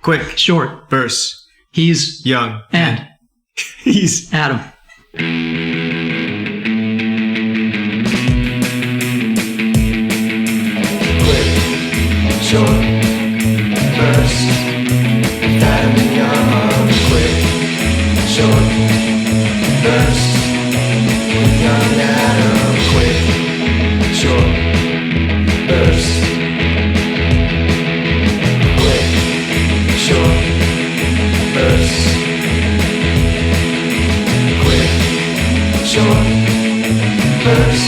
Quick. Short. Verse. He's young. And he's Adam. Quick, short, verse. Adam and Young. Quick, short, verse. Young Adam. Quick, short, verse. Quick, short, verse. Quick, short, verse.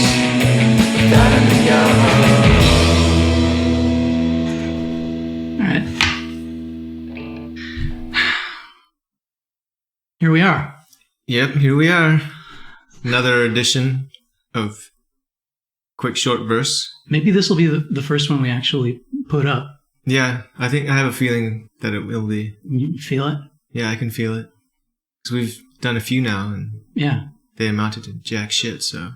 Adam and Young. All right. Here we are. Yep, here we are. Another edition of Quick Short Verse. Maybe this will be the first one we actually put up. Yeah, I think I have a feeling that it will be. You feel it? Yeah, I can feel it. Because we've done a few now, and Yeah. they amounted to jack shit, so...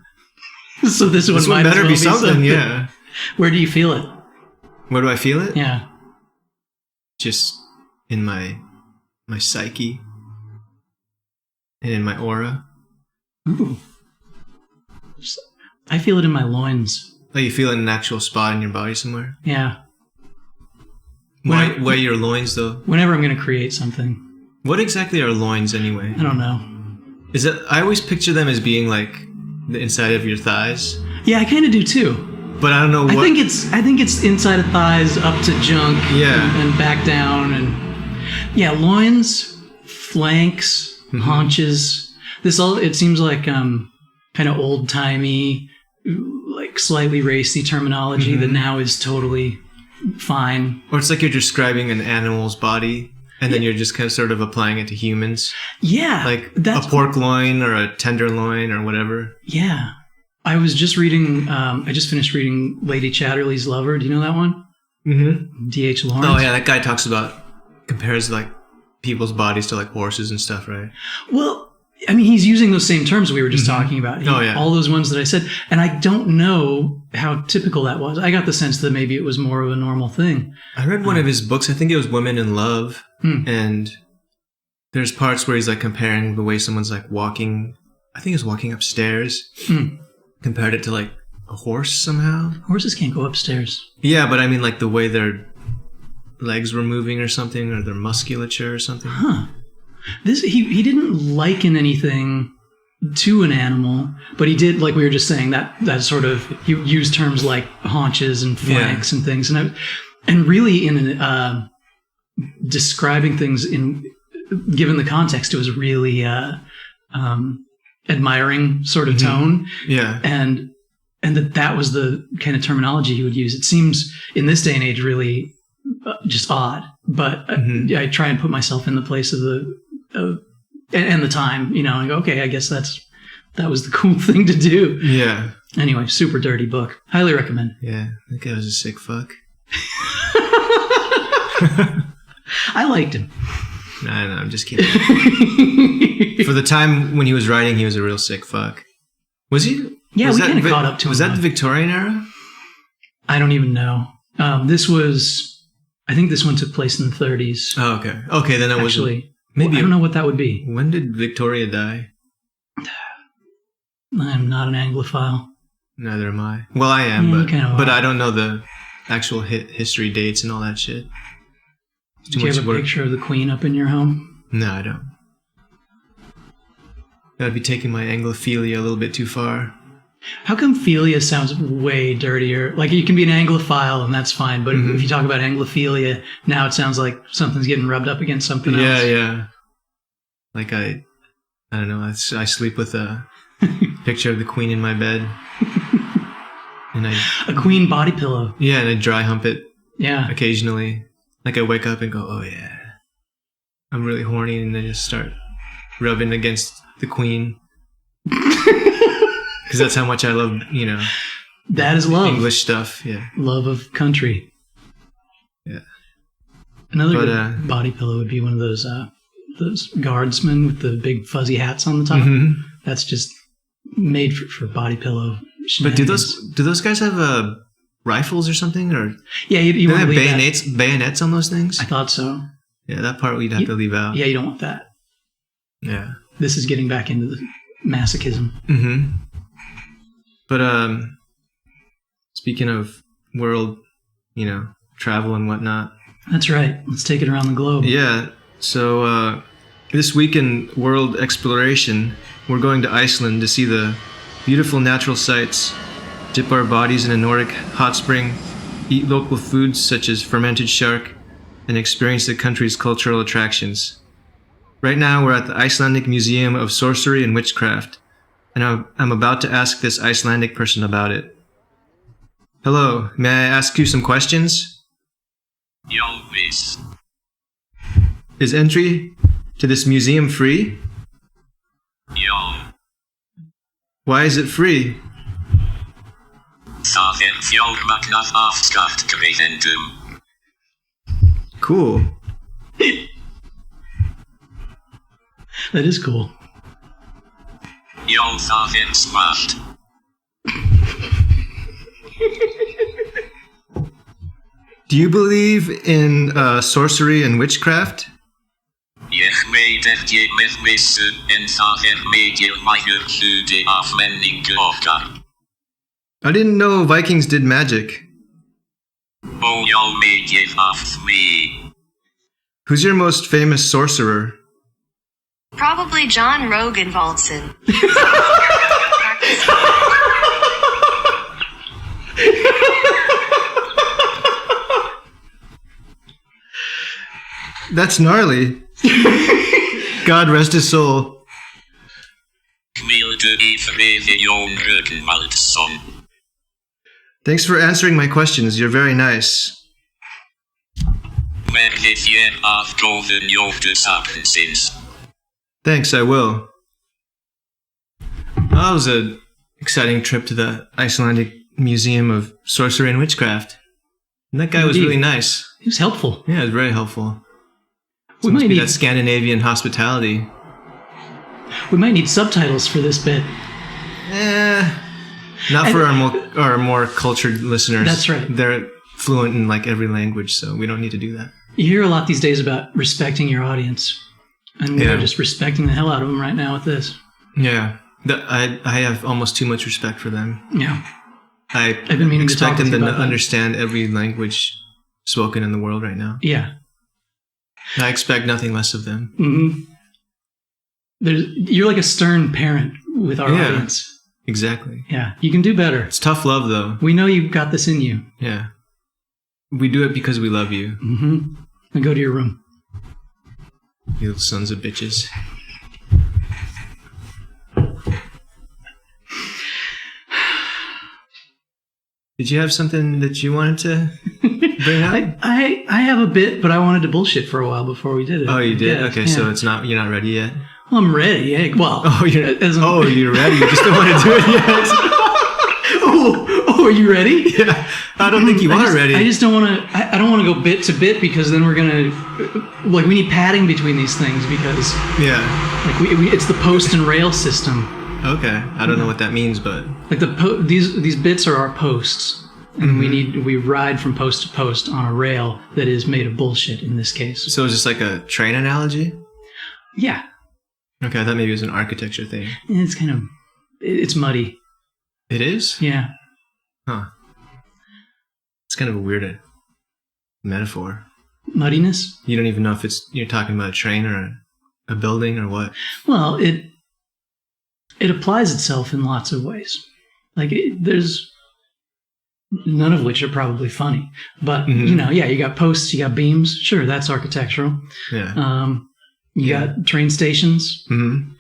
So this one This might one as better well be something, yeah. Where do you feel it? Where do I feel it? Yeah. Just in my psyche. And in my aura. Ooh. I feel it in my loins. Oh, you feel it in an actual spot in your body somewhere? Yeah. Why your loins, though? Whenever I'm going to create something. What exactly are loins, anyway? I don't know. Is it? I always picture them as being like the inside of your thighs, Yeah, I kind of do too. but I don't know what. I think it's inside of thighs up to junk. Yeah. And back down and yeah, loins, flanks, haunches. This all it seems like kind of old timey, like slightly racy terminology that now is totally fine. Or it's like you're describing an animal's body, and then you're just kind of sort of applying it to humans, Yeah, like that's a pork loin or a tenderloin or whatever. Yeah. I was just reading, I just finished reading Lady Chatterley's Lover. Do you know that one? Mm-hmm. D.H. Lawrence. Oh yeah, that guy compares like people's bodies to like horses and stuff, right? Well, I mean, he's using those same terms we were just talking about. Oh, yeah. All those ones that I said. And I don't know how typical that was. I got the sense that maybe it was more of a normal thing. I read one of his books. I think it was Women in Love. And there's parts where he's like comparing the way someone's like walking. I think he's walking upstairs. Compared it to like a horse somehow. Horses can't go upstairs. Yeah, but I mean like the way their legs were moving or something, or their musculature or something. Huh. He didn't liken anything to an animal, but he did, like we were just saying, that sort of, he used terms like haunches and flanks and things. And really in describing things given the context, it was really admiring sort of tone. Yeah. And that was the kind of terminology he would use. It seems in this day and age really just odd, but I try and put myself in the place of and the time, you know, and go, okay, I guess that was the cool thing to do. Yeah. Anyway, super dirty book. Highly recommend. Yeah. That guy was a sick fuck. I liked him. No, I'm just kidding. For the time when he was writing, he was a real sick fuck. Was he? Yeah, we kind of caught up to him. Was that the Victorian era? I don't even know. I think this one took place in the 30s. Oh, okay. Okay, then it was actually. Maybe I don't know what that would be. When did Victoria die? I'm not an Anglophile. Neither am I. Well, I am, but I don't know the actual history dates and all that shit. Do you have a picture of the Queen up in your home? No, I don't. That'd be taking my Anglophilia a little bit too far. How come philia sounds way dirtier? Like you can be an Anglophile and that's fine, but if you talk about Anglophilia, now it sounds like something's getting rubbed up against something else. Yeah. Like I don't know. I sleep with a picture of the Queen in my bed, and a Queen body pillow. Yeah, and I dry hump it. Yeah, occasionally. Like I wake up and go, oh yeah, I'm really horny, and I just start rubbing against the Queen. Because that's how much I love, that is love. English stuff, yeah. Love of country. Yeah. Another good body pillow would be one of those guardsmen with the big fuzzy hats on the top. That's just made for body pillow. But do those guys have rifles or something? Or yeah, you have bayonets on those things? I thought so. Yeah, that part we'd have to leave out. Yeah, you don't want that. Yeah. This is getting back into the masochism. Mm-hmm. But speaking of world, travel and whatnot. That's right. Let's take it around the globe. Yeah. So this week in world exploration, we're going to Iceland to see the beautiful natural sights, dip our bodies in a Nordic hot spring, eat local foods such as fermented shark, and experience the country's cultural attractions. Right now, we're at the Icelandic Museum of Sorcery and Witchcraft, and I'm about to ask this Icelandic person about it. Hello, may I ask you some questions? Ja, visst. Is entry to this museum free? Ja, Why is it free? það fjármagnað af skattgreiðendum. Cool. That is cool. Já, það smart. Do you believe in sorcery and witchcraft? Ég veit ekki með vissu, en það mikilvægur hluti af menningu okkar. I didn't know Vikings did magic. Ó já, mikið af því. Who's your most famous sorcerer? Probably John Rogenvaldson. That's gnarly. God rest his soul. Hvíldu í friði, Jón Rognvaldsson. Thanks for answering my questions. You're very nice. Verðið þér að góðu njóttu safnsins. Thanks, I will. That was an exciting trip to the Icelandic Museum of Sorcery and Witchcraft. And that guy was really nice. He was helpful. Yeah, it was very helpful. We Must might be need that Scandinavian hospitality. subtitles for this bit. Not for our more cultured listeners. That's right. They're fluent in like every language, so we don't need to do that. You hear a lot these days about respecting your audience. And we're Yeah. just respecting the hell out of them right now with this. Yeah, I have almost too much respect for them. Yeah. I've been meaning to expect talk them with to you about that. understand every language spoken in the world right now. Yeah. I expect nothing less of them. Mm-hmm. You're like a stern parent with our audience. Exactly. Yeah. You can do better. It's tough love, though. We know you've got this in you. Yeah. We do it because we love you. Mm-hmm. Now go to your room. You little sons of bitches. Did you have something that you wanted to bring up? I have a bit, but I wanted to bullshit for a while before we did it. Oh, you did? Yeah, Okay, yeah. so you're not ready yet? Well, I'm ready. Yeah. Well. You're ready. You just don't want to do it yet. Oh, are you ready? Yeah. I don't think you are ready. I just don't want to. I don't want to go bit to bit because then we're gonna we need padding between these things because it's the post and rail system. Okay. I don't know what that means, but Like these bits are our posts, and we ride from post to post on a rail that is made of bullshit in this case. so it's just like a train analogy. Yeah, Okay, I thought maybe it was an architecture thing. it's kind of it's muddy. It is? Yeah, Huh. It's kind of a weird metaphor. muddiness. You don't even know if you're talking about a train or a building or what. Well, it applies itself in lots of ways. Like there's none of which are probably funny, but you got posts, you got beams. Sure, that's architectural. Yeah. You got train stations. Mm-hmm.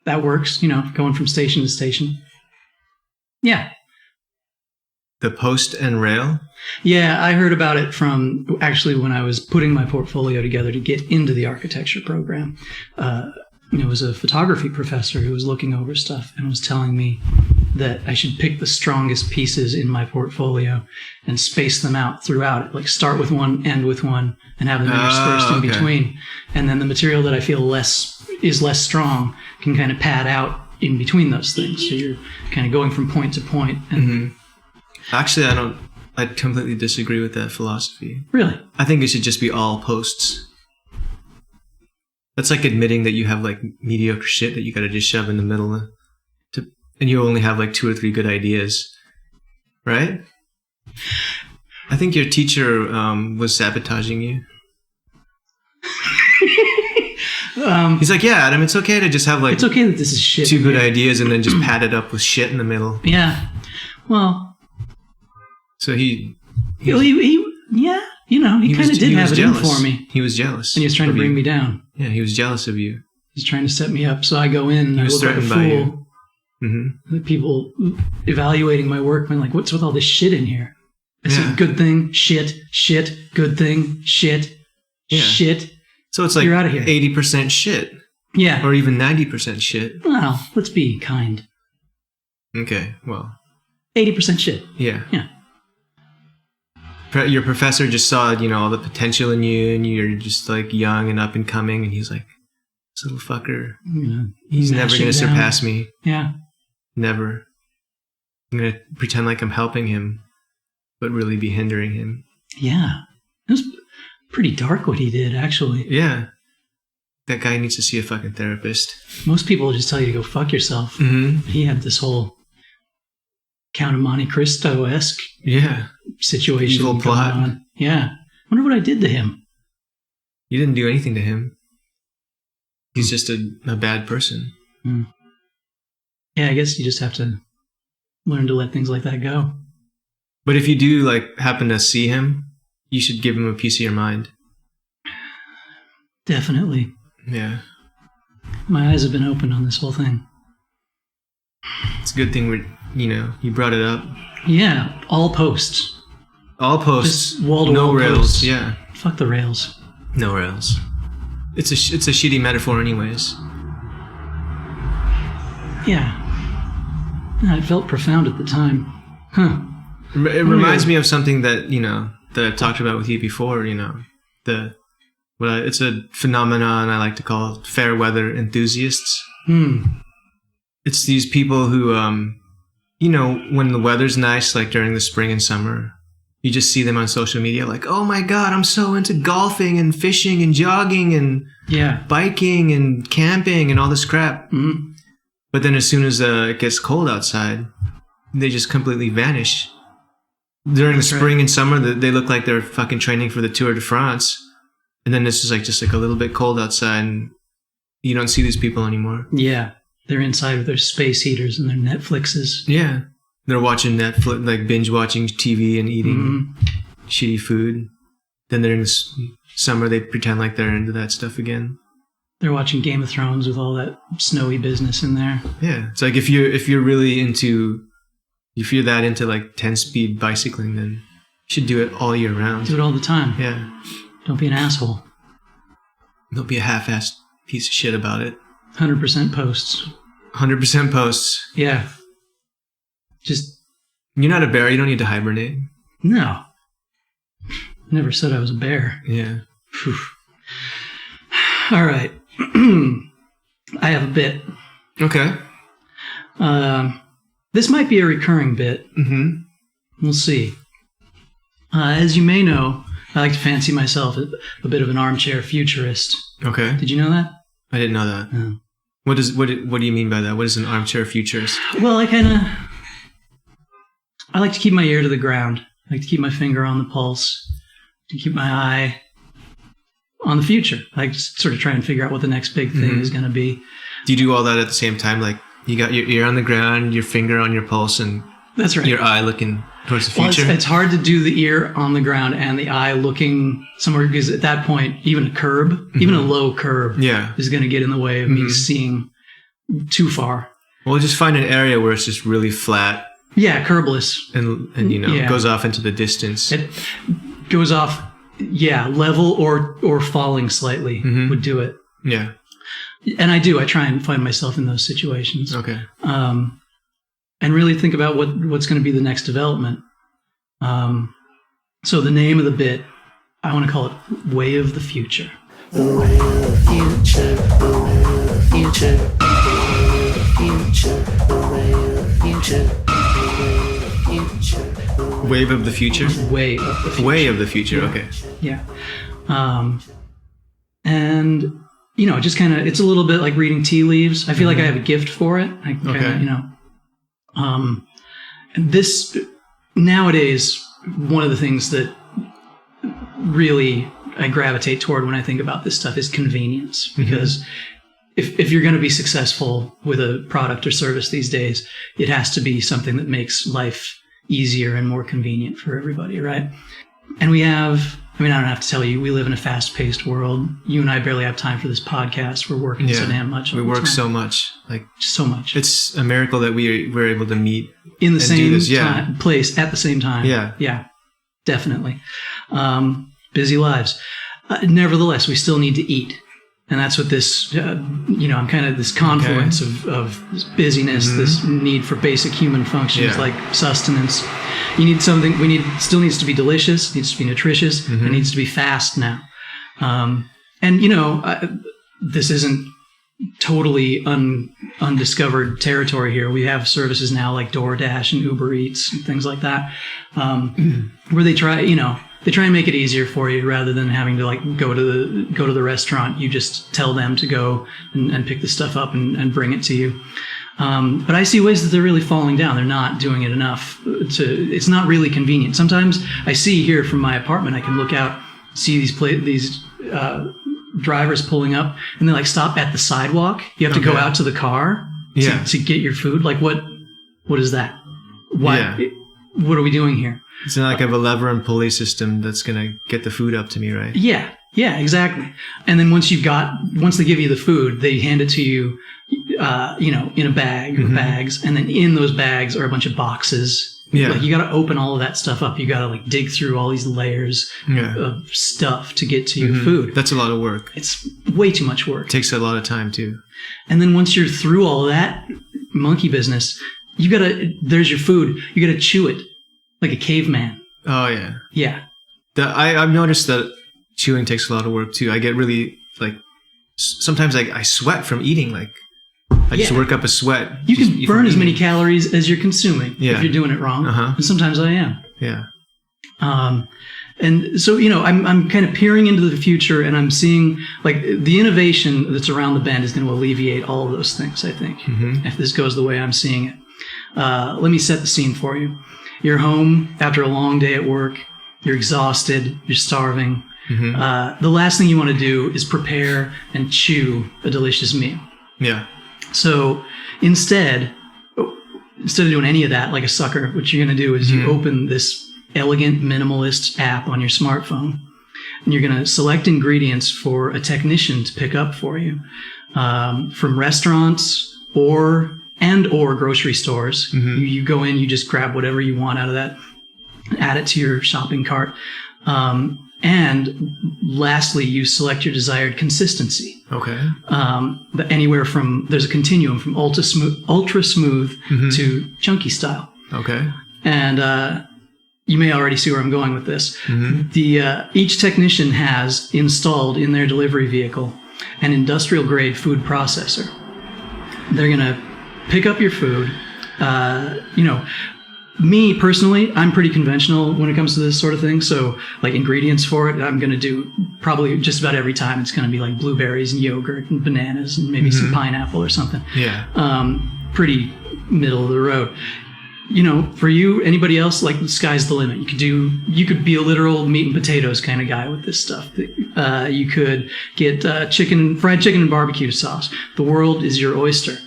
That works. Going from station to station. Yeah. The post and rail? Yeah, I heard about it from actually when I was putting my portfolio together to get into the architecture program. It was a photography professor who was looking over stuff and was telling me that I should pick the strongest pieces in my portfolio and space them out throughout it. Like start with one, end with one, and have them interspersed in between. And then the material that I feel is less strong can kind of pad out in between those things. So you're kind of going from point to point. And Actually, I completely disagree with that philosophy. Really? I think it should just be all posts. That's like admitting that you have like mediocre shit that you gotta just shove in the middle and you only have like 2 or 3 good ideas, right? I think your teacher was sabotaging you. He's like, yeah, Adam, it's okay to just have like it's okay that this is shit. 2 good ideas and then just pad it up with shit in the middle. Yeah. Well. So he yeah, you know, he kind of did have it in for me. He was jealous. And he was trying to bring me down. Yeah, he was jealous of you. He's trying to set me up. So I go in and I look like a fool. The people evaluating my work, I'm like, what's with all this shit in here? I said, good thing, shit, good thing, shit. So it's like you're out of here. 80% shit. Yeah. Or even 90% shit. Well, let's be kind. Okay, well. 80% shit. Yeah. Yeah. Your professor just saw, you know, all the potential in you, and you're just like young and up and coming, and he's like, this little fucker, he's never going to surpass me. Yeah. Never. I'm going to pretend like I'm helping him, but really be hindering him. Yeah. It was pretty dark what he did, actually. Yeah. That guy needs to see a fucking therapist. Most people just tell you to go fuck yourself. He had this whole Count of Monte Cristo-esque situation evil plot. going on. Yeah. Wonder what I did to him. You didn't do anything to him. He's just a bad person. Yeah, I guess you just have to learn to let things like that go. But if you do like happen to see him, you should give him a piece of your mind. Definitely. Yeah. My eyes have been opened on this whole thing. It's a good thing you brought it up. Yeah, all posts. All posts. Just wall-to-wall no rails. Posts. Yeah. Fuck the rails. No rails. It's a shitty metaphor anyways. Yeah. It felt profound at the time. Huh. It reminds me of something that, that I've talked about with you before, it's a phenomenon I like to call fair weather enthusiasts. It's these people who, when the weather's nice, like during the spring and summer, you just see them on social media like, oh my God, I'm so into golfing and fishing and jogging and biking and camping and all this crap. But then as soon as it gets cold outside, they just completely vanish. During the spring and summer, they look like they're fucking training for the Tour de France. And then it's just like a little bit cold outside and you don't see these people anymore. Yeah. They're inside with their space heaters and their Netflixes. Yeah. They're watching Netflix, like binge watching TV and eating shitty food. Then they're in the summer, they pretend like they're into that stuff again. They're watching Game of Thrones with all that snowy business in there. Yeah. It's like if you're really into, if you're that into like 10-speed bicycling, then you should do it all year round. Do it all the time. Yeah. Don't be an asshole. Don't be a half-assed piece of shit about it. 100% posts. 100% posts. Yeah. You're not a bear. You don't need to hibernate. No. Never said I was a bear. Yeah. Whew. All right. I have a bit. Okay. This might be a recurring bit. We'll see. As you may know, I like to fancy myself a bit of an armchair futurist. Okay. Did you know that? I didn't know that. Oh. What do you mean by that? What is an armchair futurist? Well, I like to keep my ear to the ground. I like to keep my finger on the pulse. To keep my eye on the future. I like to sort of try and figure out what the next big thing is going to be. Do you do all that at the same time? Like you got your ear on the ground, your finger on your pulse, and that's right. Your eye looking towards the future? Well, it's hard to do the ear on the ground and the eye looking somewhere because at that point, even a curb, even a low curb is going to get in the way of me seeing too far. Well, just find an area where it's just really flat. Yeah, curbless. And it goes off into the distance. It goes off, level or falling slightly would do it. Yeah. And I try and find myself in those situations. Okay. And really think about what's going to be the next development. So the name of the bit, I want to call it Way of the Future. The way of the future, the way of the future, the way of the future, the way of the future, the way of the future. Wave of the future? Way of the future. Way of the future, okay. Yeah. And just kind of, it's a little bit like reading tea leaves. I feel like I have a gift for it. I kind of, this nowadays, one of the things that really I gravitate toward when I think about this stuff is convenience, because if you're going to be successful with a product or service these days, it has to be something that makes life easier and more convenient for everybody, right? And we have, I don't have to tell you, we live in a fast-paced world. You and I barely have time for this podcast. We're working so damn much. We work so much. Like so much. It's a miracle that we're able to meet in the same place at the same time. Yeah, definitely. Busy lives. Nevertheless, we still need to eat. And that's what this, I'm kind of this confluence of this busyness, this need for basic human functions like sustenance. You need something, still needs to be delicious, needs to be nutritious, it needs to be fast now. This isn't totally undiscovered territory here. We have services now like DoorDash and Uber Eats and things like that, where they try and make it easier for you rather than having to like go to the restaurant. You just tell them to go and pick the stuff up and bring it to you. But I see ways that they're really falling down. They're not doing it enough it's not really convenient. Sometimes I see here from my apartment, I can look out, see these drivers pulling up, and they like stop at the sidewalk. You have to go out to the car to get your food. Like what is that? What are we doing here? It's not like I have a lever and pulley system that's going to get the food up to me, right? Yeah, exactly. And then once they give you the food, they hand it to you, in a bag or bags. And then in those bags are a bunch of boxes. Yeah. Like you got to open all of that stuff up. You got to like dig through all these layers of stuff to get to your food. That's a lot of work. It's way too much work. It takes a lot of time too. And then once you're through all of that monkey business, there's your food. You got to chew it. Like a caveman. Oh, yeah. Yeah. I've noticed that chewing takes a lot of work, too. I get really, like, sometimes I sweat from eating. Like, I just work up a sweat. You can burn as many calories as you're consuming if you're doing it wrong. And sometimes I am. Yeah. And so, I'm kind of peering into the future, and I'm seeing, like, the innovation that's around the bend is going to alleviate all of those things, I think, if this goes the way I'm seeing it. Let me set the scene for you. You're home after a long day at work. You're exhausted. You're starving. The last thing you want to do is prepare and chew a delicious meal. Yeah. So instead of doing any of that like a sucker, what you're going to do is you open this elegant minimalist app on your smartphone, and you're going to select ingredients for a technician to pick up for you from restaurants or grocery stores. You go in, you just grab whatever you want out of that, add it to your shopping cart. And lastly, you select your desired consistency. Okay. Anywhere from, there's a continuum from ultra smooth to chunky style. Okay. And you may already see where I'm going with this. Each technician has installed in their delivery vehicle an industrial grade food processor. They're going to pick up your food. Me personally, I'm pretty conventional when it comes to this sort of thing. So like ingredients for it, I'm going to do probably just about every time. It's going to be like blueberries and yogurt and bananas and maybe some pineapple or something. Yeah. Pretty middle of the road. For you, anybody else, like the sky's the limit. You could be a literal meat and potatoes kind of guy with this stuff. You could get fried chicken and barbecue sauce. The world is your oyster.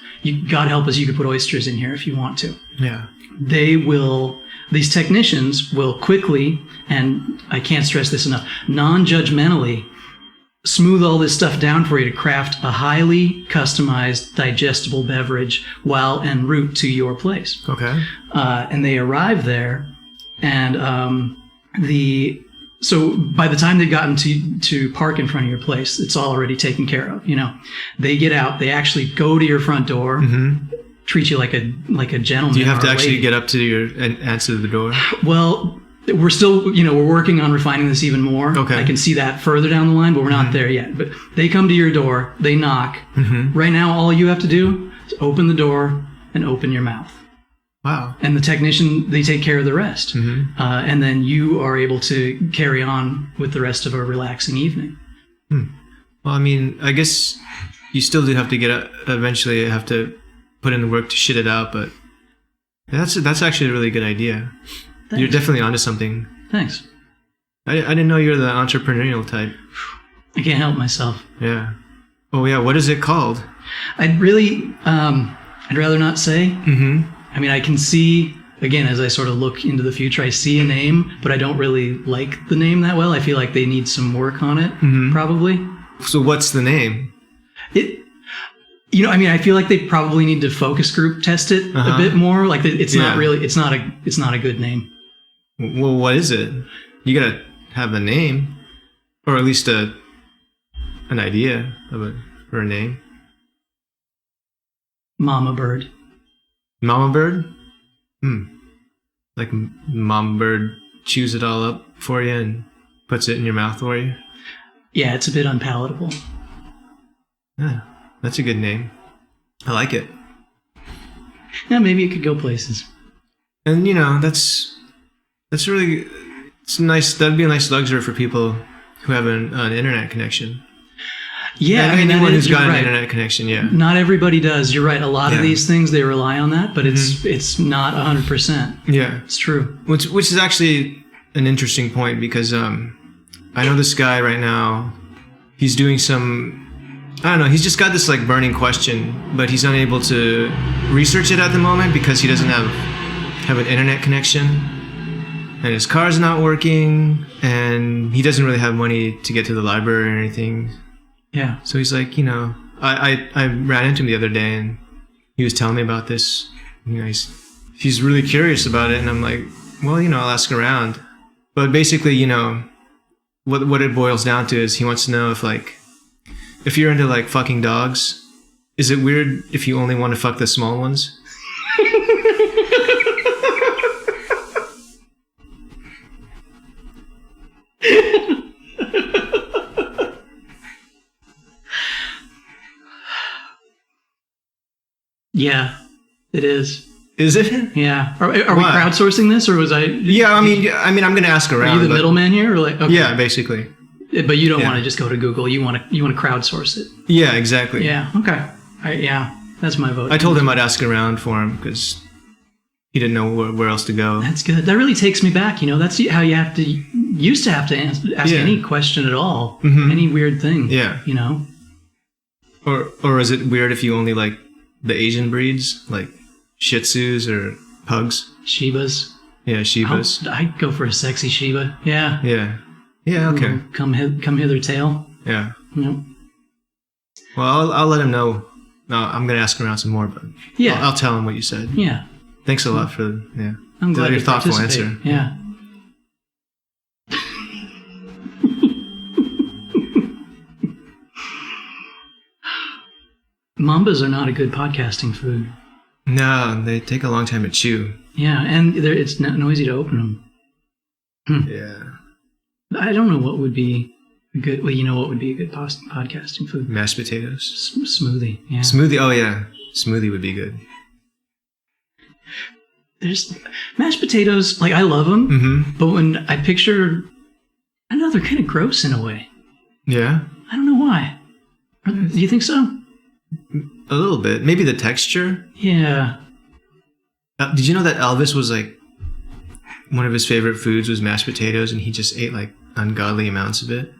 God help us, you could put oysters in here if you want to. Yeah. These technicians will quickly, and I can't stress this enough, non-judgmentally smooth all this stuff down for you to craft a highly customized, digestible beverage while en route to your place. Okay. And they arrive there, and so by the time they've gotten to park in front of your place, it's all already taken care of. They get out, they actually go to your front door, treat you like a gentleman. Do you have to actually get up to and answer the door? Well, we're still, we're working on refining this even more. Okay. I can see that further down the line, but we're not there yet. But they come to your door, they knock. Right now, all you have to do is open the door and open your mouth. Wow. And the technician, they take care of the rest. And then you are able to carry on with the rest of a relaxing evening. Well, I mean, I guess you still do have to eventually have to put in the work to shit it out, but that's actually a really good idea. Thanks. You're definitely onto something. Thanks. I didn't know you're the entrepreneurial type. I can't help myself. Yeah. Oh yeah, what is it called? I'd rather not say. Mm-hmm. I mean, I can see, again, as I sort of look into the future, I see a name, but I don't really like the name that well. I feel like they need some work on it, probably. So what's the name? I feel like they probably need to focus group test it a bit more. Like it's not a good name. Well, what is it? You gotta have a name, or at least an idea for a name. Mama Bird. Mama Bird? Like Mama Bird chews it all up for you and puts it in your mouth for you? Yeah, it's a bit unpalatable. Yeah, that's a good name. I like it. Yeah, maybe it could go places. And that's really, it's nice. That'd be a nice luxury for people who have an internet connection. Yeah, and anyone who's got an internet connection, yeah. Not everybody does. You're right. A lot of these things, they rely on that, but it's not 100%. Yeah. It's true. Which is actually an interesting point, because I know this guy right now, he's doing he's just got this like burning question, but he's unable to research it at the moment because he doesn't have an internet connection, and his car's not working, and he doesn't really have money to get to the library or anything. Yeah. So he's like, I ran into him the other day, and he was telling me about this. He's really curious about it, and I'm like, well, I'll ask around. But basically, what it boils down to is he wants to know if you're into like fucking dogs, is it weird if you only want to fuck the small ones? Yeah, it is. Is it? Yeah. Are we crowdsourcing this, or was I? Yeah, I mean, I'm going to ask around. Are you the middleman here, or like? Okay. Yeah, basically. But you don't want to just go to Google. You want to crowdsource it. Yeah, exactly. Yeah. Okay. That's my vote. I told him I'd ask around for him because he didn't know where else to go. That's good. That really takes me back. That's how you used to have to ask any question at all, any weird thing. Yeah. Or is it weird if you only like the Asian breeds, like Shih Tzus or Pugs? Shibas. Yeah, Shibas. I'd go for a sexy Shiba. Yeah. Yeah. Yeah, okay. Come hither, tail. Yeah. Yep. Well, I'll let him know. No, I'm going to ask around some more, but yeah, I'll tell him what you said. Yeah. Thanks a lot for I'm glad your thoughtful answer. Yeah. Mambas are not a good podcasting food. No, they take a long time to chew. Yeah, and it's noisy to open them. Yeah. I don't know what would be a good. Well, what would be a good podcasting food? Mashed potatoes. Smoothie. Yeah. Smoothie. Oh yeah, smoothie would be good. There's mashed potatoes. Like I love them, but when I picture, I know they're kind of gross in a way. Yeah. I don't know why. Do you think so? A little bit. Maybe the texture. Yeah. Did you know that Elvis was like, one of his favorite foods was mashed potatoes, and he just ate like ungodly amounts of it?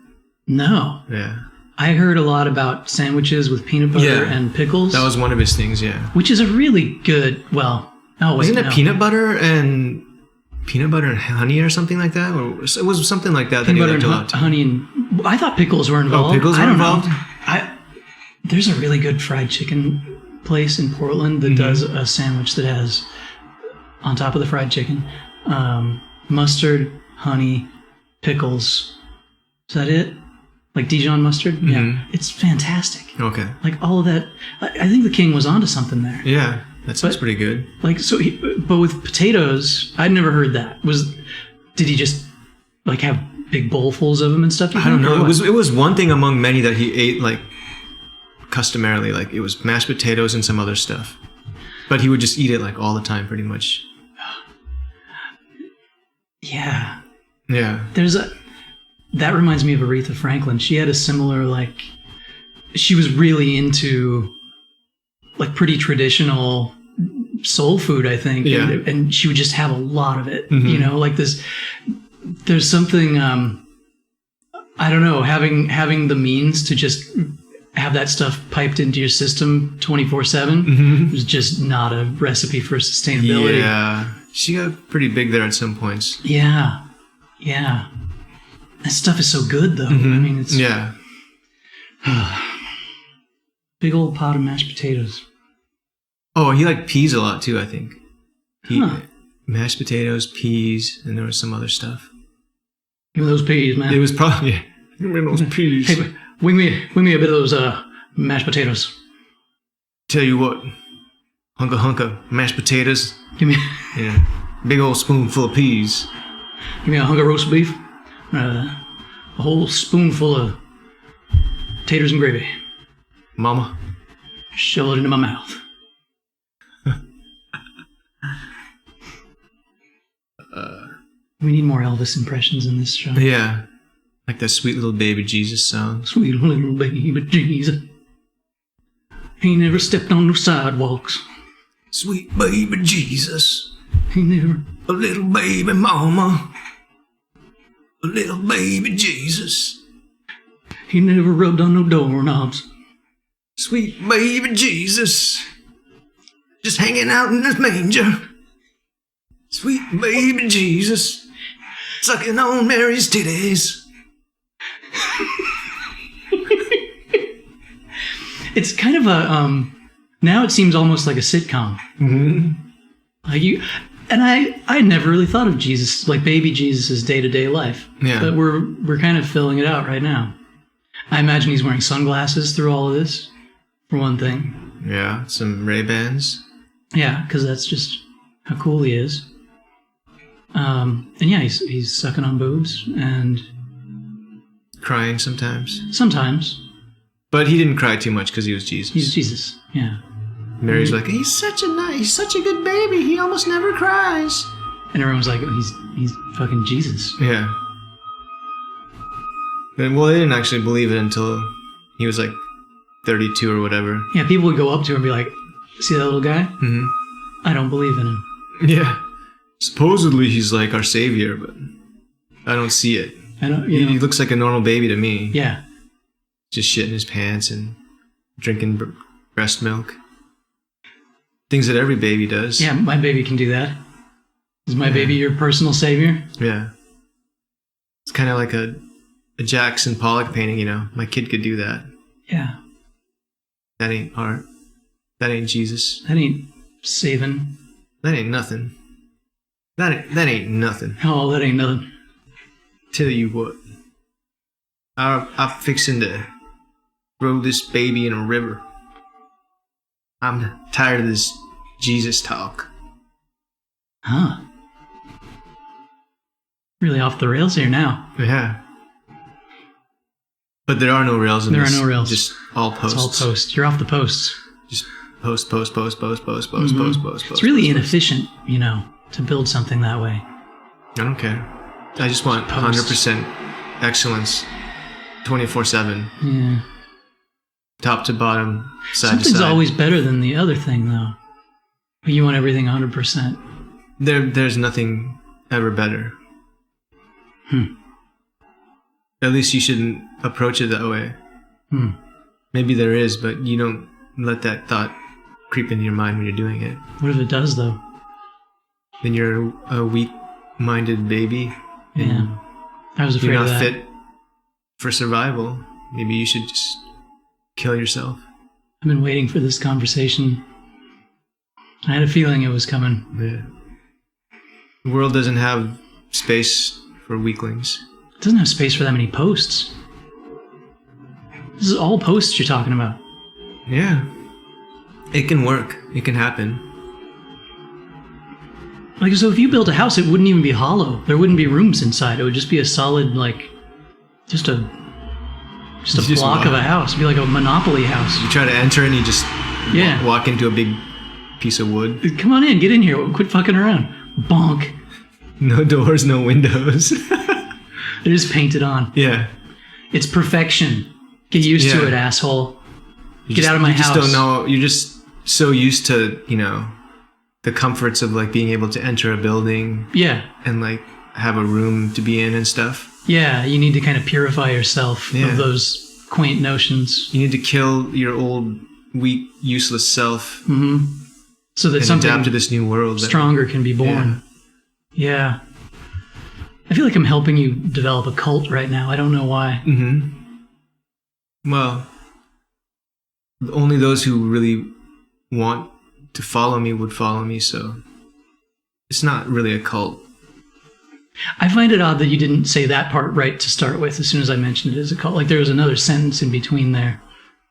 No. Yeah. I heard a lot about sandwiches with peanut butter and pickles. That was one of his things, yeah. Which is a really good, Wasn't it peanut butter and honey or something like that? Or it was something like that. Peanut butter and honey, and I thought pickles were involved. Oh, pickles were involved? There's a really good fried chicken place in Portland that does a sandwich that has, on top of the fried chicken, mustard, honey, pickles. Is that it? Like Dijon mustard? Yeah. It's fantastic. Okay. Like all of that. I think the king was onto something there. Yeah. That sounds pretty good. Like, so but with potatoes, I'd never heard that. Did he just like have big bowlfuls of them and stuff? I don't know. It was one thing among many that he ate like customarily. Like it was mashed potatoes and some other stuff. But he would just eat it like all the time pretty much. Yeah. Yeah. That reminds me of Aretha Franklin. She had a similar she was really into like pretty traditional soul food, I think. Yeah. And she would just have a lot of it, Mm-hmm. you know, like there's something, I don't know, having the means to just have that stuff piped into your system 24/7 is just not a recipe for sustainability. Yeah. She got pretty big there at some points. Yeah. Yeah. That stuff is so good, though. I mean, it's Yeah. big old pot of mashed potatoes. Oh, he liked peas a lot too, I think. Huh. Mashed potatoes, peas, and there was some other stuff. Give me those peas, man. It was probably... Yeah. Give me those peas. Hey, wing me a bit of those mashed potatoes. Tell you what, hunka mashed potatoes. Give me Yeah. Big old spoonful of peas. a hunk of roast beef. A whole spoonful of taters and gravy. Mama. Shove it into my mouth. We need more Elvis impressions in this show. Yeah. Like that sweet little baby Jesus song. Sweet little baby Jesus. He never stepped on no sidewalks. Sweet baby Jesus. He never... A little baby mama. A little baby Jesus. He never rubbed on no doorknobs. Sweet baby Jesus. Just hanging out in this manger. Sweet baby Jesus. Sucking on Mary's titties. It's kind of a now it seems almost like a sitcom. Like you and I never really thought of Jesus like baby Jesus' day-to-day life. Yeah. But we're kind of filling it out right now. I imagine he's wearing sunglasses through all of this, for one thing. Yeah, some Ray-Bans. Yeah, because that's just how cool he is. And yeah, he's sucking on boobs and Crying sometimes. sometimes But he didn't cry too much because he was Jesus. he's Jesus. Yeah. Mary's like, he's such a good baby. He almost never cries. And everyone's like, he's fucking Jesus. Yeah. And, well, they didn't actually believe it until he was like 32 or whatever. Yeah, people would go up to him and be like, see that little guy? Mm-hmm. I don't believe in him. Yeah. Supposedly he's like our savior, but I don't see it. I don't, He looks like a normal baby to me. Yeah. Just shitting his pants and drinking breast milk. Things that every baby does. Yeah, my baby can do that. Is my baby your personal savior? Yeah. It's kind of like a Jackson Pollock painting, you know. My kid could do that. Yeah. That ain't art. That ain't Jesus. That ain't saving. That ain't nothing. That ain't nothing. Oh, that ain't nothing. Tell you what. I'm fixing to throw this baby in a river. I'm tired of this Jesus talk. Huh. Really off the rails here now. Yeah. But there are no rails in this. There are no rails. Just all posts. It's all post. You're off the posts. Just post. It's really inefficient, you know, to build something that way. I don't care. I just want Post. 100% excellence 24/7. Yeah. Top to bottom, side Something's to side. always better than the other thing, though. But you want everything 100%. There's nothing ever better. At least you shouldn't approach it that way. Maybe there is, but you don't let that thought creep into your mind when you're doing it. What if it does, though? Then you're a weak-minded baby. Yeah. I was afraid You're of not that. fit for survival. Maybe you should just kill yourself. I've been waiting for this conversation. I had a feeling it was coming. Yeah. The world doesn't have space for weaklings. It doesn't have space for that many posts. This is all posts you're talking about. Yeah. It can work. It can happen. Like, so if you built a house, it wouldn't even be hollow. There wouldn't be rooms inside. It would just be a solid, like, just a Just block walk. of a house. It'd be like a Monopoly house. You try to enter and you just Yeah. walk into a big piece of wood. Come on in, get in here. Quit fucking around. Bonk. No doors, no windows. It is painted on. Yeah. It's perfection. Get used to Yeah. it, asshole. Get out of my house. You just don't know. You're just so used to, the comforts of like being able to enter a building. Yeah. And like have a room to be in and stuff. Yeah. You need to kind of purify yourself of those quaint notions. You need to kill your old, weak, useless self. Mm-hmm. So that something adapt to this new world. Stronger can be born. Yeah. I feel like I'm helping you develop a cult right now. I don't know why. Mm-hmm. Well, only those who really want to follow me would follow me, so it's not really a cult. I find it odd that you didn't say that part right to start with as soon as I mentioned it as a cult. Like there was another sentence in between there.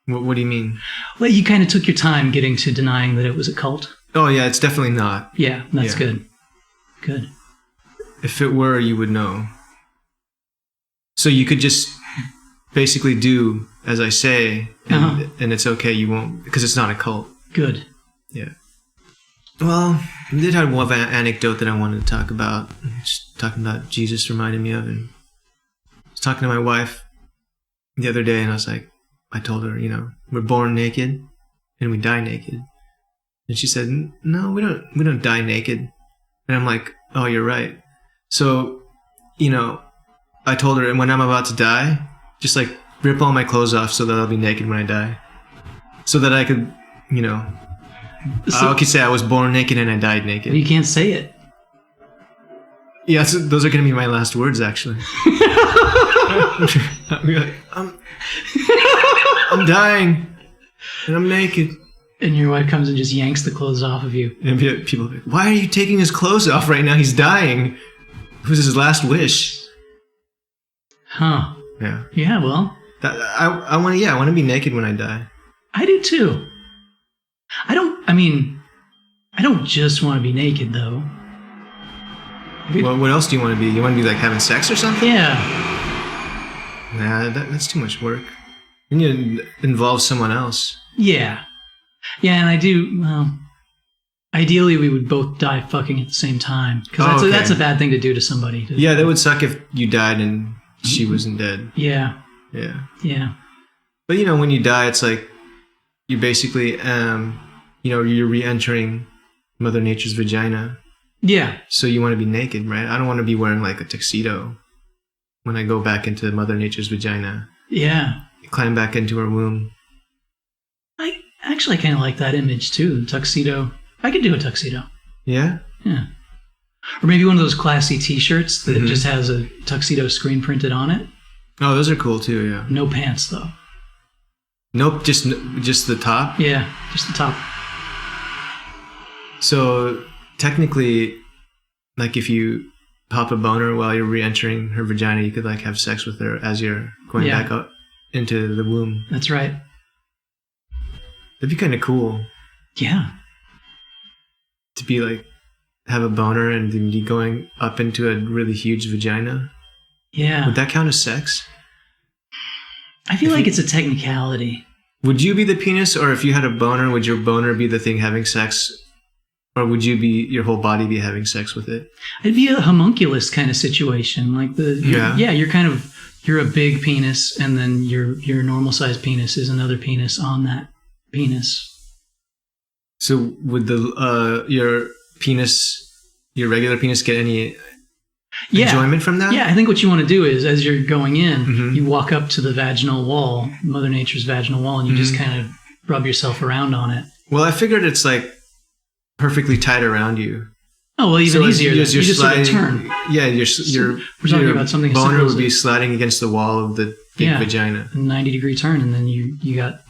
What do you mean? Well, you kind of took your time getting to denying that it was a cult. Oh, yeah, it's definitely not. Yeah, that's good. Good. If it were, you would know. So you could just basically do as I say, and it's okay, you won't, because it's not a cult. Good. Yeah. Well, I did have one anecdote that I wanted to talk about. Just talking about Jesus reminded me of, and I was talking to my wife the other day, and I told her, we're born naked and we die naked. And she said, no, we don't die naked. And I'm like, oh, you're right. So, I told her, and when I'm about to die, just like rip all my clothes off so that I'll be naked when I die. So that I could, I could say I was born naked and I died naked. You can't say it. Yeah, those are going to be my last words, actually. I'm dying, and I'm naked. And your wife comes and just yanks the clothes off of you. And people are like, why are you taking his clothes off right now? He's dying. It was his last wish. Huh. Yeah. Yeah, well. I want to be naked when I die. I do too. I don't just want to be naked, though. What else do you want to be? You want to be like having sex or something? Yeah. Nah, that's too much work. You need to involve someone else. Yeah. Yeah, and I do, well, ideally we would both die fucking at the same time. Because that's a bad thing to do to somebody. Yeah, that would suck if you died and she wasn't dead. Yeah. Yeah. Yeah. But, when you die, it's like you basically, you're re-entering Mother Nature's vagina. Yeah. So you want to be naked, right? I don't want to be wearing like a tuxedo when I go back into Mother Nature's vagina. Yeah. Climb back into her womb. I kind of like that image too. The tuxedo. I could do a tuxedo. Yeah? Yeah. Or maybe one of those classy t-shirts that just has a tuxedo screen printed on it. Oh, those are cool too, yeah. No pants though. Nope, just the top? Yeah, just the top. So technically, like if you pop a boner while you're re-entering her vagina, you could like have sex with her as you're going back up into the womb. That's right. That'd be kind of cool. Yeah. To be like, have a boner and then be going up into a really huge vagina. Yeah. Would that count as sex? I feel like it's a technicality. Would you be the penis, or if you had a boner, would your boner be the thing having sex? Or would your whole body be having sex with it? It'd be a homunculus kind of situation. Like you're a big penis, and then your normal sized penis is another penis on that penis. So would your regular penis get any enjoyment from that? Yeah, I think what you want to do is, as you're going in, you walk up to the vaginal wall, Mother Nature's vaginal wall, and you just kind of rub yourself around on it. Well, I figured it's like perfectly tight around you. Oh, well, even easier. You just sort of turn. Yeah, we're talking about something boner would be sliding against the wall of the big vagina. A 90-degree turn, and then you got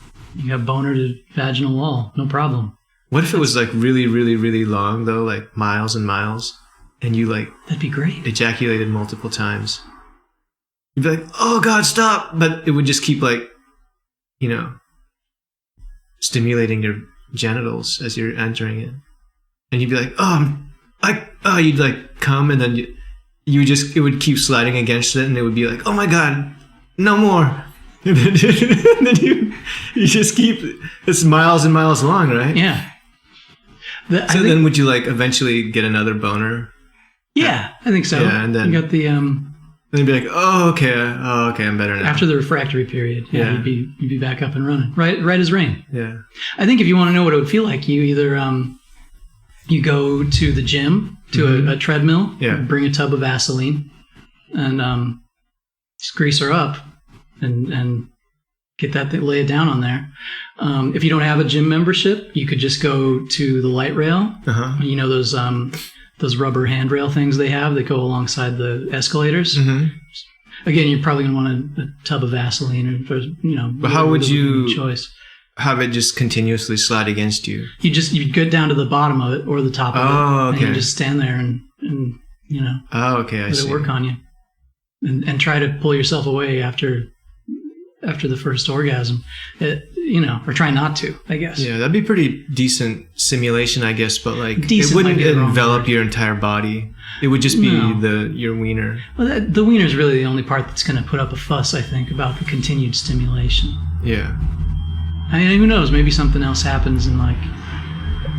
boner to vaginal wall. No problem. What if it was like really, really, really long though, like miles and miles, and you like that'd be great. Ejaculated multiple times. You'd be like, "Oh God, stop!" But it would just keep like, stimulating your genitals as you're entering it, and you'd be like, you'd like come, and then it would keep sliding against it, and it would be like, "Oh my God, no more." And then you just keep it's miles and miles long, right? Yeah. Then would you like eventually get another boner? Yeah, I think so. Yeah, and then you got the Then you'd be like, oh, okay, I'm better now. After the refractory period, you'd be back up and running, right as rain. Yeah. I think if you want to know what it would feel like, you either you go to the gym, to a treadmill, bring a tub of Vaseline, and just grease her up, and get that thing, lay it down on there. If you don't have a gym membership, you could just go to the light rail. You know those rubber handrail things they have that go alongside the escalators. Again, you're probably going to want a tub of Vaseline, or But how would you choice? Have it just continuously slide against you? You go down to the bottom of it or the top of it. Okay. And you just stand there and Oh, okay. I let see. it work on you, and try to pull yourself away after the first orgasm, or try not to, I guess. Yeah, that'd be pretty decent simulation, I guess, but like Decent it wouldn't might be the wrong envelop word. your entire body. It would just be No. your wiener. Well, the wiener is really the only part that's going to put up a fuss, I think, about the continued stimulation. Yeah. I mean, who knows? Maybe something else happens in like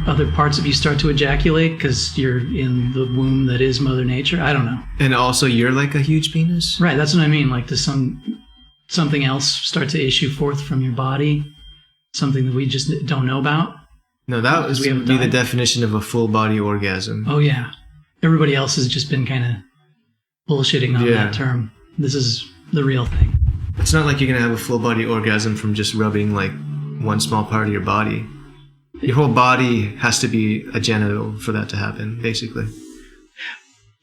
other parts of you start to ejaculate because you're in the womb that is Mother Nature. I don't know. And also, you're like a huge penis? Right, that's what I mean. Like, does something else start to issue forth from your body? Something that we just don't know about? No, that Because would we haven't be the died. definition of a full body orgasm. Oh, yeah. Everybody else has just been kind of bullshitting on that term. This is the real thing. It's not like you're going to have a full body orgasm from just rubbing like one small part of your body. Your whole body has to be a genital for that to happen, basically.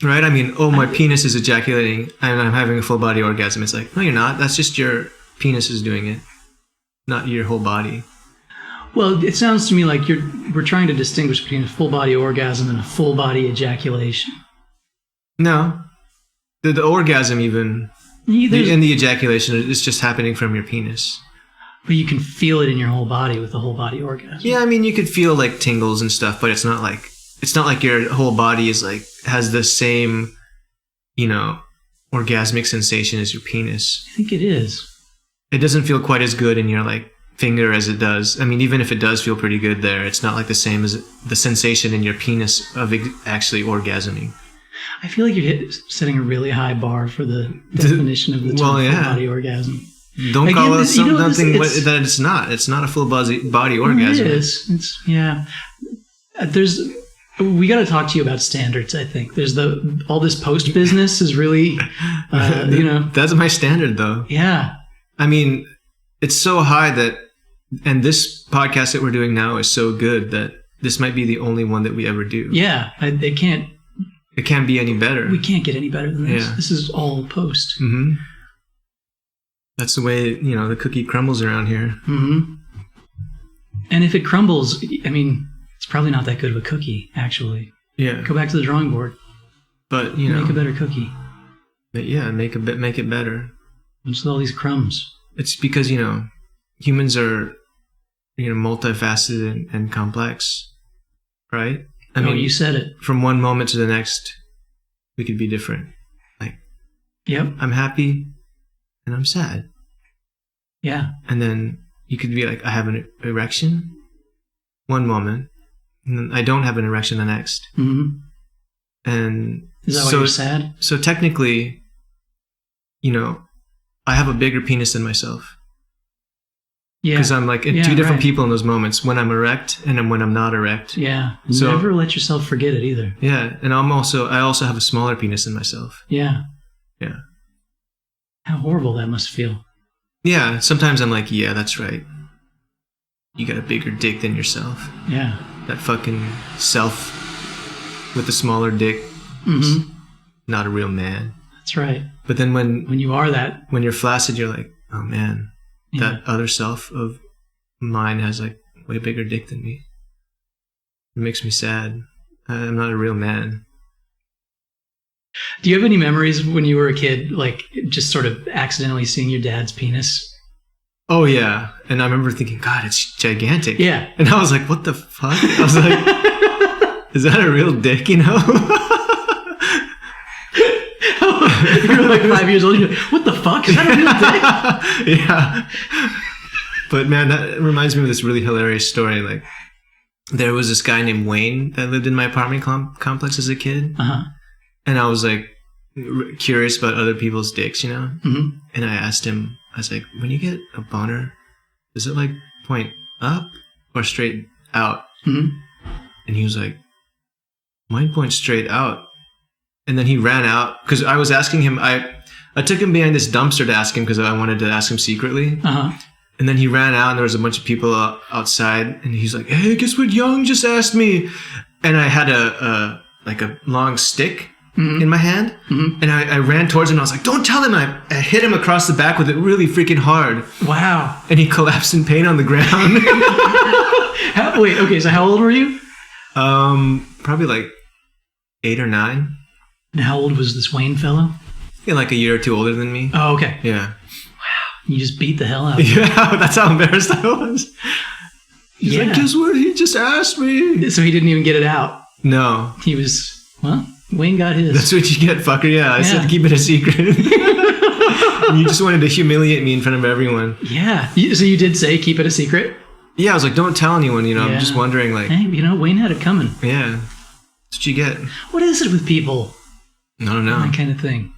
Right? I mean, my penis is ejaculating and I'm having a full body orgasm. It's like, no, you're not. That's just your penis is doing it, not your whole body. Well, it sounds to me like we're trying to distinguish between a full body orgasm and a full body ejaculation. No. The orgasm even, and the ejaculation is just happening from your penis. But you can feel it in your whole body with a whole body orgasm. Yeah, I mean, you could feel like tingles and stuff, but it's not like your whole body is like has the same, orgasmic sensation as your penis. I think it is. It doesn't feel quite as good in your like finger as it does. I mean, even if it does feel pretty good there, it's not like the same as the sensation in your penis of actually orgasming. I feel like you're setting a really high bar for the definition of the term full body orgasm. Don't Again, call it something that it's not. It's not a full body orgasm. It is. We got to talk to you about standards. I think there's all this post business is really, That's my standard, though. Yeah. I mean, it's so high that, and this podcast that we're doing now is so good that this might be the only one that we ever do. Yeah, it can't be any better. We can't get any better than this. Yeah. This is all post. Mm-hmm. That's the way, the cookie crumbles around here. Mm-hmm. And if it crumbles, I mean, it's probably not that good of a cookie, actually. Yeah. Go back to the drawing board. But, make a better cookie. But yeah, make it better. What's with all these crumbs? It's because, humans are, multifaceted and complex, right? I mean, you said it. From one moment to the next, we could be different. Like, yep, I'm happy and I'm sad. Yeah. And then you could be like, I have an erection one moment, and then I don't have an erection the next. Mm-hmm. And is that why you're sad? So technically, I have a bigger penis than myself. Yeah. Because I'm like two different people in those moments, when I'm erect and then when I'm not erect. Yeah. So, never let yourself forget it either. Yeah. And I also have a smaller penis than myself. Yeah. Yeah. How horrible that must feel. Yeah. Sometimes I'm like, yeah, that's right. You got a bigger dick than yourself. Yeah. That fucking self with the smaller dick is not a real man. That's right. But then when you are that, when you're flaccid, you're like, oh man, that other self of mine has like way bigger dick than me. It makes me sad. I'm not a real man. Do you have any memories when you were a kid, like just sort of accidentally seeing your dad's penis? Oh yeah. And I remember thinking, God, it's gigantic. Yeah. And I was like, what the fuck? I was like, is that a real dick, You were like 5 years old. You're like, what the fuck? Is that a real dick? Yeah. But man, that reminds me of this really hilarious story. Like, there was this guy named Wayne that lived in my apartment complex as a kid. Uh-huh. And I was like curious about other people's dicks, you know? Mm-hmm. And I asked him, I was like, when you get a boner, does it like point up or straight out? Mm-hmm. And he was like, mine points straight out. And then he ran out because I was asking him, I took him behind this dumpster to ask him because I wanted to ask him secretly. Uh-huh. And then he ran out and there was a bunch of people outside and he's like, hey, guess what Young just asked me? And I had a long stick in my hand. Mm-hmm. And I ran towards him and I was like, don't tell him. I hit him across the back with it really freaking hard. Wow. And he collapsed in pain on the ground. Wait, okay, so how old were you? Probably like 8 or 9. And how old was this Wayne fellow? Yeah, like a year or two older than me. Oh, okay. Yeah. You just beat the hell out of him. Yeah, that's how embarrassed I was. He's like, guess what? He just asked me. So he didn't even get it out. No. He was, well, Wayne got his. That's what you get, fucker. Yeah, I said keep it a secret. And you just wanted to humiliate me in front of everyone. Yeah. So you did say keep it a secret? Yeah, I was like, don't tell anyone, you know. I'm just wondering, like. Hey, Wayne had it coming. Yeah. That's what you get. What is it with people? I don't know. That kind of thing.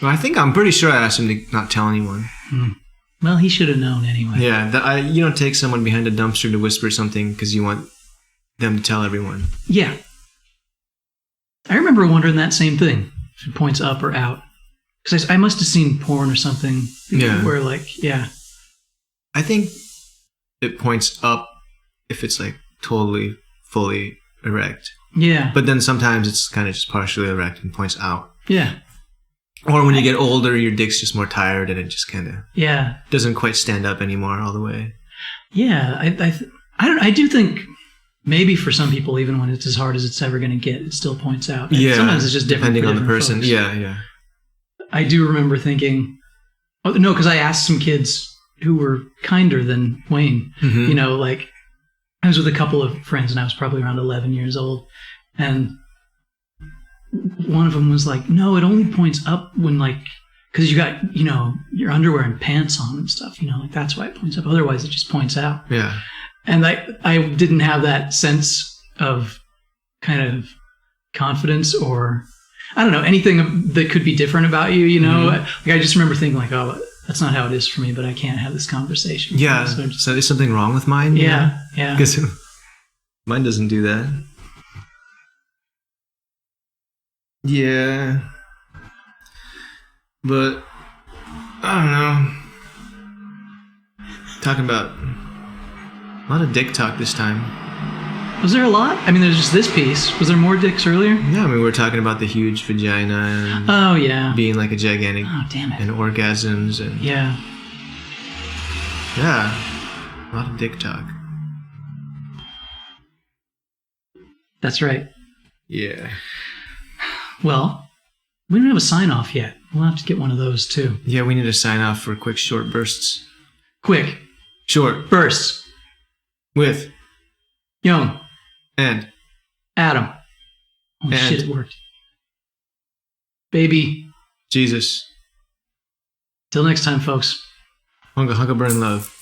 Well, I'm pretty sure I asked him to not tell anyone. Well, he should have known anyway. Yeah, you don't take someone behind a dumpster to whisper something because you want them to tell everyone. Yeah. I remember wondering that same thing. If it points up or out. Because I must have seen porn or something. Yeah. Where like, yeah. I think it points up if it's like totally, fully erect. Yeah. But then sometimes it's kind of just partially erect and points out. Yeah. Or when you get older, your dick's just more tired and it just kind of doesn't quite stand up anymore all the way. Yeah, I do think maybe for some people, even when it's as hard as it's ever going to get, it still points out. And sometimes it's just different depending on the person. Folks. Yeah. I do remember thinking, because I asked some kids who were kinder than Wayne. Mm-hmm. You know, like I was with a couple of friends and I was probably around 11 years old, and one of them was like, no, it only points up when like, because you got, your underwear and pants on and stuff, like that's why it points up. Otherwise it just points out. Yeah. And I didn't have that sense of kind of confidence or, I don't know, anything that could be different about you, Mm-hmm. Like I just remember thinking like, oh, that's not how it is for me, but I can't have this conversation. Yeah. So is something wrong with mine? Yeah. Because mine doesn't do that. Yeah. But, I don't know. Talking about a lot of dick talk this time. Was there a lot? I mean, there's just this piece. Was there more dicks earlier? Yeah, we were talking about the huge vagina and being like a gigantic damn it. And orgasms and yeah, a lot of dick talk. That's right. Yeah. Well, we don't have a sign off yet. We'll have to get one of those too. Yeah, we need to sign off for quick short bursts. Quick short bursts with Young and Adam. Holy shit, it worked. Baby Jesus. Till next time, folks. Hunga hunga burn love.